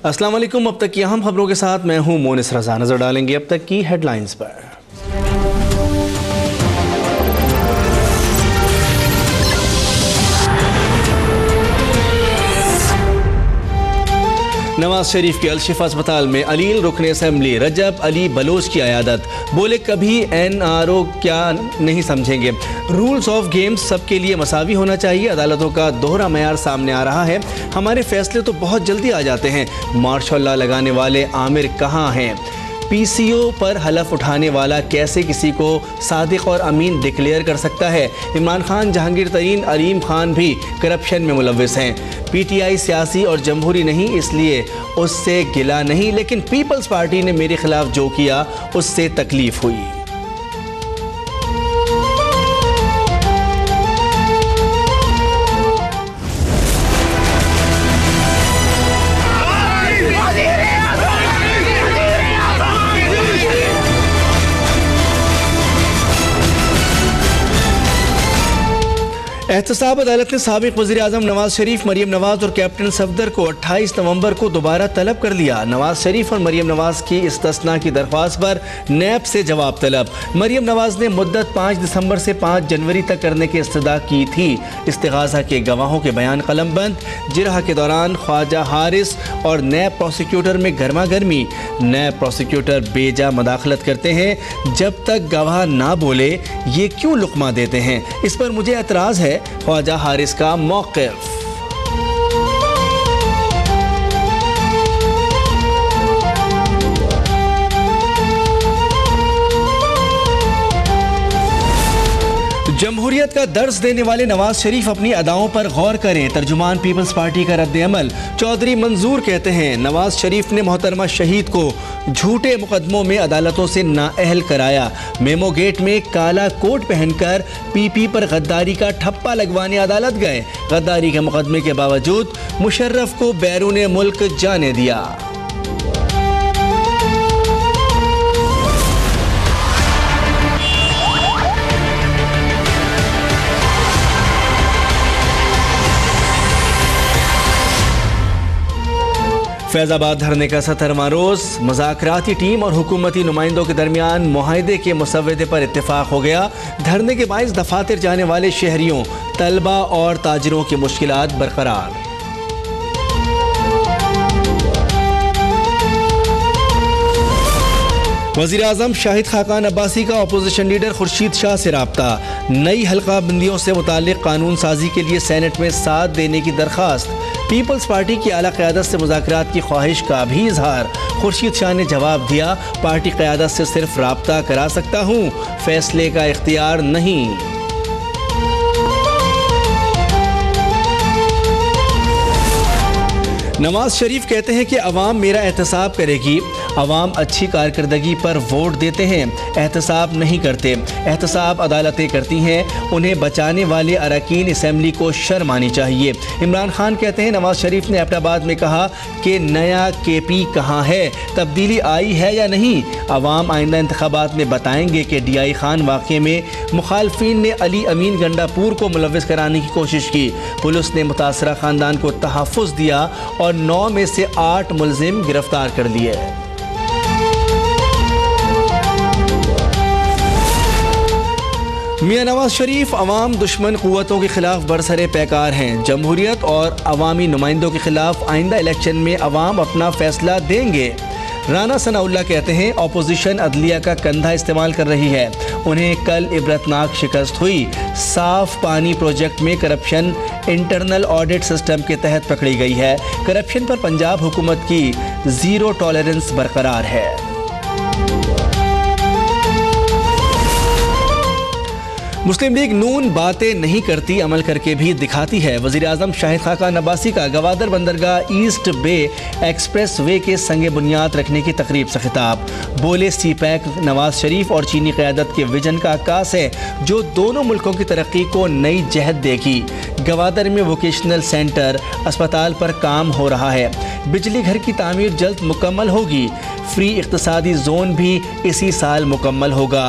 अस्सलाम वालेकुम। अब तक की अहम खबरों के साथ मैं हूं मोनिस रजा। नजर डालेंगे अब तक की हेडलाइंस पर। नवाज शरीफ के अलशिफा अस्पताल में अलील रुकन असम्बली रजब अली बलोच की अयादत। बोले कभी NRO क्या नहीं समझेंगे। रूल्स ऑफ गेम्स सबके लिए मसावी होना चाहिए। अदालतों का दोहरा मयार सामने आ रहा है। हमारे फैसले तो बहुत जल्दी आ जाते हैं। मार्शल लॉ लगाने वाले आमिर कहाँ हैं। PCO पर हलफ उठाने वाला कैसे किसी को सादिक और अमीन डिक्लेयर कर सकता है। इमरान खान, जहांगीर तरीन, अलीम खान भी करप्शन में मुलव्विस हैं। PTI सियासी और जमहूरी नहीं, इसलिए उससे गिला नहीं, लेकिन पीपल्स पार्टी ने मेरे खिलाफ जो किया उससे तकलीफ हुई। एहतसाब अदालत ने साबिक वज़ीर-ए-आज़म नवाज शरीफ, मरियम नवाज और कैप्टन सफदर को 28 नवंबर को दोबारा तलब कर लिया। नवाज शरीफ और मरियम नवाज की इस्तिस्ना की दरख्वास्त पर नैब से जवाब तलब। मरियम नवाज ने मुद्दत 5 दिसंबर से 5 जनवरी तक करने की इस्तदा की थी। इस्तिगासा के गवाहों के बयान कलमबंद। जिरह के दौरान ख्वाजा हारिस और नैब प्रोसिक्यूटर में गर्मा गर्मी। नैब प्रोसिक्यूटर बेजा मदाखलत करते हैं। जब तक गवाह ना बोले ये क्यों लुकमा देते हैं। इस पर मुझे एतराज़ है। ख्वाजा हारिस का मौक़िफ़। जमहूरियत का दर्स देने वाले नवाज शरीफ अपनी अदाओं पर गौर करें। तर्जुमान पीपल्स पार्टी का रद्द अमल। चौधरी मंजूर कहते हैं नवाज शरीफ ने मोहतरमा शहीद को झूठे मुकदमों में अदालतों से नाअहल कराया। मेमो गेट में काला कोट पहनकर PP पर गद्दारी का ठप्पा लगवाने अदालत गए। गद्दारी के मुकदमे के बावजूद मुशर्रफ को बैरून मुल्क जाने दिया। फैज़ाबाद धरने का 17वां रोज़। मुज़ाकराती टीम और हुकूमती नुमाइंदों के दरमियान मुआहदे के मुसव्वदे पर इत्तेफाक हो गया। धरने के बाइस दफातर जाने वाले शहरियों, तलबा और ताजिरों की मुश्किलात बरकरार। वज़ीर-ए-आज़म शाहिद खाकान अब्बासी का अपोजिशन लीडर खुर्शीद शाह से राब्ता। नई हल्का बंदियों से मुताल्लिक कानून साजी के लिए सेनेट में साथ देने की दरख्वास्त। पीपल्स पार्टी की आला क़यादत से मुज़ाकरात की ख्वाहिश का भी इजहार। खुर्शीद शाह ने जवाब दिया, पार्टी क़यादत से सिर्फ राब्ता करा सकता हूँ, फैसले का इख्तियार नहीं। नवाज शरीफ कहते हैं कि अवाम मेरा एहतसाब करेगी। अवाम अच्छी कारकर्दगी पर वोट देते हैं, एहतसाब नहीं करते। एहतसाब अदालतें करती हैं। उन्हें बचाने वाले अरकान असम्बली को शर्म आनी चाहिए। इमरान खान कहते हैं नवाज शरीफ ने एबटाबाद में कहा कि नया KP कहाँ है, तब्दीली आई है या नहीं। अवाम आइंदा इंतखाबात में बताएंगे कि DI खान वाक़े में मुखालफिन ने अली अमीन गंडापुर को मुलव्विस कराने की कोशिश की। पुलिस ने मुतासरा ख़ानदान को तहफ़्फ़ुज़ दिया और 9 में से 8 मुलजिम गिरफ्तार कर लिए। मियां नवाज शरीफ अवाम दुश्मन क़ुव्वतों के खिलाफ बरसरे पैकार हैं। जमहूरियत और अवामी नुमाइंदों के खिलाफ आइंदा इलेक्शन में अवाम अपना फैसला देंगे। राना सनाउल्लाह कहते हैं अपोजिशन अदलिया का कंधा इस्तेमाल कर रही है। उन्हें कल इबरतनाक शिकस्त हुई। साफ पानी प्रोजेक्ट में करप्शन इंटरनल ऑडिट सिस्टम के तहत पकड़ी गई है। करप्शन पर पंजाब हुकूमत की ज़ीरो टॉलरेंस बरकरार है। मुस्लिम लीग नून बातें नहीं करती, अमल करके भी दिखाती है। वज़ीर-ए-आज़म शाहिद खाकान अब्बासी का गवादर बंदरगाह ईस्ट बे एक्सप्रेस वे के संगे बुनियाद रखने की तकरीब से खिताब। बोले CPEC नवाज शरीफ और चीनी क़यादत के विजन का अक्कास है जो दोनों मुल्कों की तरक्की को नई जहत देगी। गवादर में वोकेशनल सेंटर अस्पताल पर काम हो रहा है। बिजली घर की तामीर जल्द मुकम्मल होगी। फ्री इक़्तिसादी जोन भी इसी साल मुकम्मल होगा।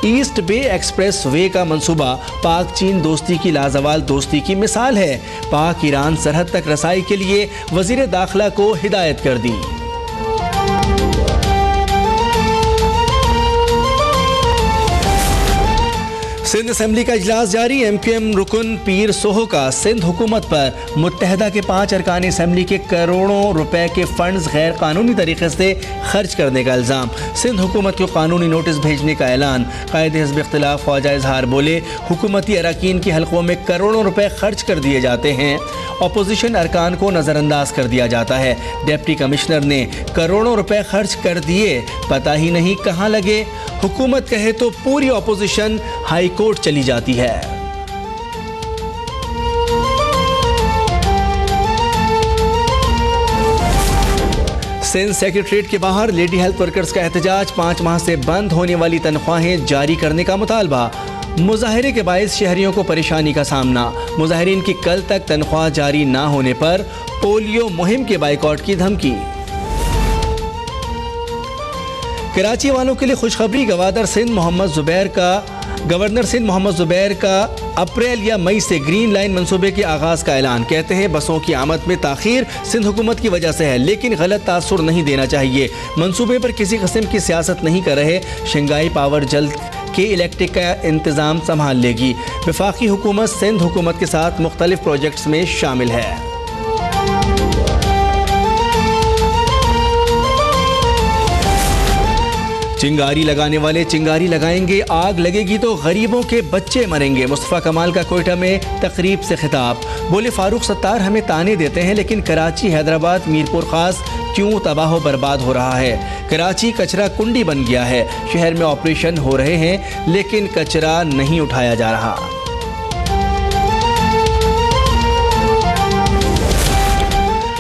ईस्ट बे एक्सप्रेस वे का मंसूबा पाक चीन दोस्ती की लाजवाल दोस्ती की मिसाल है। पाक ईरान सरहद तक रसाई के लिए वज़ीर दाखिला को हिदायत कर दी। सिंध असम्बली का इजलास जारी। MQM रुकन पीर सोहो का सिंध हुकूमत पर मुत्तहदा के 5 अरकान असम्बली के करोड़ों रुपए के फंड्स गैर कानूनी तरीके से खर्च करने का इल्ज़ाम। सिंध हुकूमत को कानूनी नोटिस भेजने का ऐलान। कायदे हिज़्ब इख्तिलाफ ख्वाजा इजहार बोले, हुकूमती अरकान के हल्कों में करोड़ों रुपए खर्च कर दिए जाते हैं, अपोजिशन अरकान को नज़रअंदाज कर दिया जाता है। डिप्टी कमिश्नर ने करोड़ों रुपए खर्च कर दिए, पता ही नहीं कहाँ लगे। हुकूमत कहे तो पूरी अपोजिशन हाई कोर्ट चली जाती है। सिंध सेक्रेटरीट के बाहर लेडी हेल्थ वर्कर्स का एहतजाज। 5 माह से बंद होने वाली तनख्वाहें जारी करने का मुतालबा। मुजाहरे के बायस शहरियों को परेशानी का सामना। मुजाहरीन की कल तक तनख्वाह जारी ना होने पर पोलियो मुहिम के बाइकआउट की धमकी। कराची वालों के लिए खुशखबरी। गवर्नर सिंध मोहम्मद ज़ुबैर का अप्रैल या मई से ग्रीन लाइन मंसूबे के आगाज़ का ऐलान। कहते हैं बसों की आमद में ताख़ीर सिंध हुकूमत की वजह से है, लेकिन गलत तासुर नहीं देना चाहिए। मंसूबे पर किसी किस्म की सियासत नहीं कर रहे। शंघाई पावर जल्द के इलेक्ट्रिक का इंतज़ाम संभाल लेगी। वफाकी हुकूमत सिंध हुकूमत के साथ मुख्तलिफ प्रोजेक्ट्स में शामिल है। चिंगारी लगाने वाले चिंगारी लगाएंगे, आग लगेगी तो गरीबों के बच्चे मरेंगे। मुस्तफ़ा कमाल का कोयटा में तकरीब से खिताब। बोले, फारूक सत्तार हमें ताने देते हैं, लेकिन कराची, हैदराबाद, मीरपुर खास क्यों तबाह बर्बाद हो रहा है। कराची कचरा कुंडी बन गया है। शहर में ऑपरेशन हो रहे हैं, लेकिन कचरा नहीं उठाया जा रहा।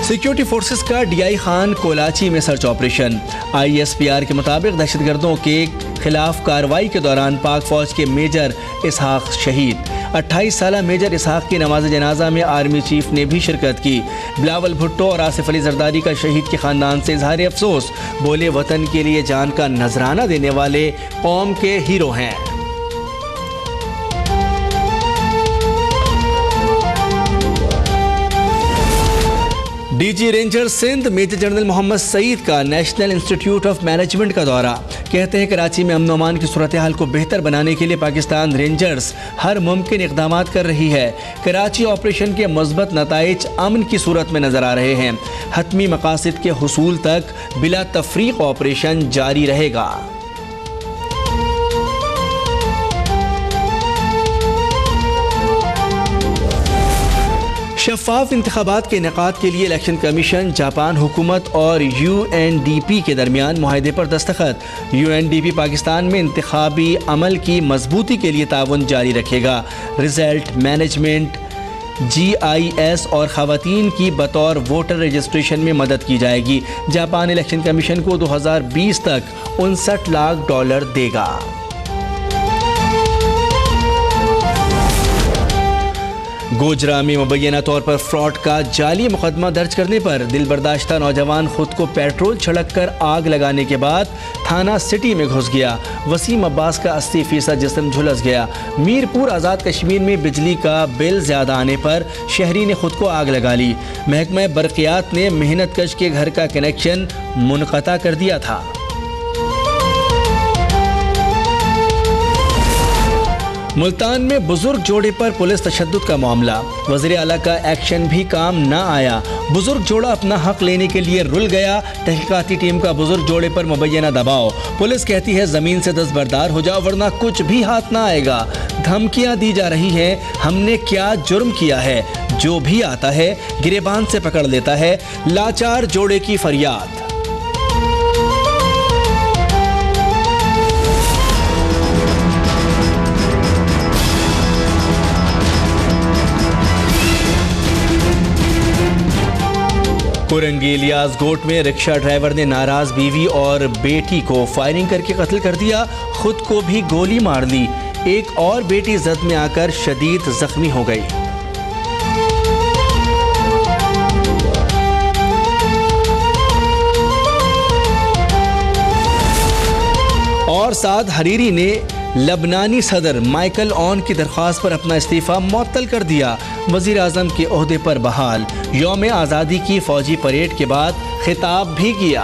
सिक्योरिटी फोर्सेस का DI खान कोलाची में सर्च ऑपरेशन। ISPR के मुताबिक दहशतगर्दों के खिलाफ कार्रवाई के दौरान पाक फौज के मेजर इसहाक शहीद। 28 साला मेजर इसहाक की नमाज जनाजा में आर्मी चीफ ने भी शिरकत की। बिलावल भुट्टो और आसिफ अली जरदारी का शहीद के ख़ानदान से इजहार अफसोस। बोले, वतन के लिए जान का नजराना देने वाले कौम के हीरो हैं। DG ranger Sindh major general Mohammad Saeed का नेशनल इंस्टीट्यूट ऑफ मैनेजमेंट का दौरा। कहते हैं कराची में अमन अमान की सूरत हाल को बेहतर बनाने के लिए पाकिस्तान रेंजर्स हर मुमकिन इक़दामात कर रही है। कराची ऑपरेशन के मुस्बत नताइज अमन की सूरत में नजर आ रहे हैं। हतमी मकासद के हुसूल तक बिला तफरीक ऑपरेशन जारी रहेगा। शफाफ इंतखाबात के इनेकाद के लिए इलेक्शन कमीशन, जापान हुकूमत और UNDP के दरमियान मुआहदे पर दस्तखत। UNDP पाकिस्तान में इंतखाबी अमल की मजबूती के लिए ताउन जारी रखेगा। रिजल्ट मैनेजमेंट, GIS और ख़वातीन की बतौर वोटर रजिस्ट्रेशन में मदद की जाएगी। जापान इलेक्शन कमीशन को 2020 तक $59 लाख देगा। गोजरा में मुबैना तौर पर फ्रॉड का जाली मुकदमा दर्ज करने पर दिलबर्दाश्ता नौजवान खुद को पेट्रोल छिड़क कर आग लगाने के बाद थाना सिटी में घुस गया। वसीम अब्बास का 80% जिस्म झुलस गया। मीरपुर आज़ाद कश्मीर में बिजली का बिल ज़्यादा आने पर शहरी ने खुद को आग लगा ली। महकमा बरक़ियात ने मेहनत कश के घर का कनेक्शन मुनक़ता कर दिया था। मुल्तान में बुजुर्ग जोड़े पर पुलिस तशद्दुद का मामला। वज़ीर आला का एक्शन भी काम न आया। बुजुर्ग जोड़ा अपना हक लेने के लिए रुल गया। तहकीकाती टीम का बुजुर्ग जोड़े पर मुबैना दबाव। पुलिस कहती है ज़मीन से दस्तबरदार हो जाओ वरना कुछ भी हाथ ना आएगा। धमकियां दी जा रही हैं। हमने क्या जुर्म किया है, जो भी आता है गिरेबान से पकड़ लेता है। लाचार जोड़े की फरियाद। कोरंगी इलियास गोट में रिक्शा ड्राइवर ने नाराज बीवी और बेटी को फायरिंग करके कत्ल कर दिया। खुद को भी गोली मार ली। एक और बेटी जद में आकर शदीद जख्मी हो गई। साद हरीरी ने लबनानी सदर माइकल ऑन की दरख्वास्त पर अपना इस्तीफ़ा मुअत्तल कर दिया। वज़ीर आज़म के ओहदे पर बहाल। यौम आज़ादी की फ़ौजी परेड के बाद खिताब भी किया।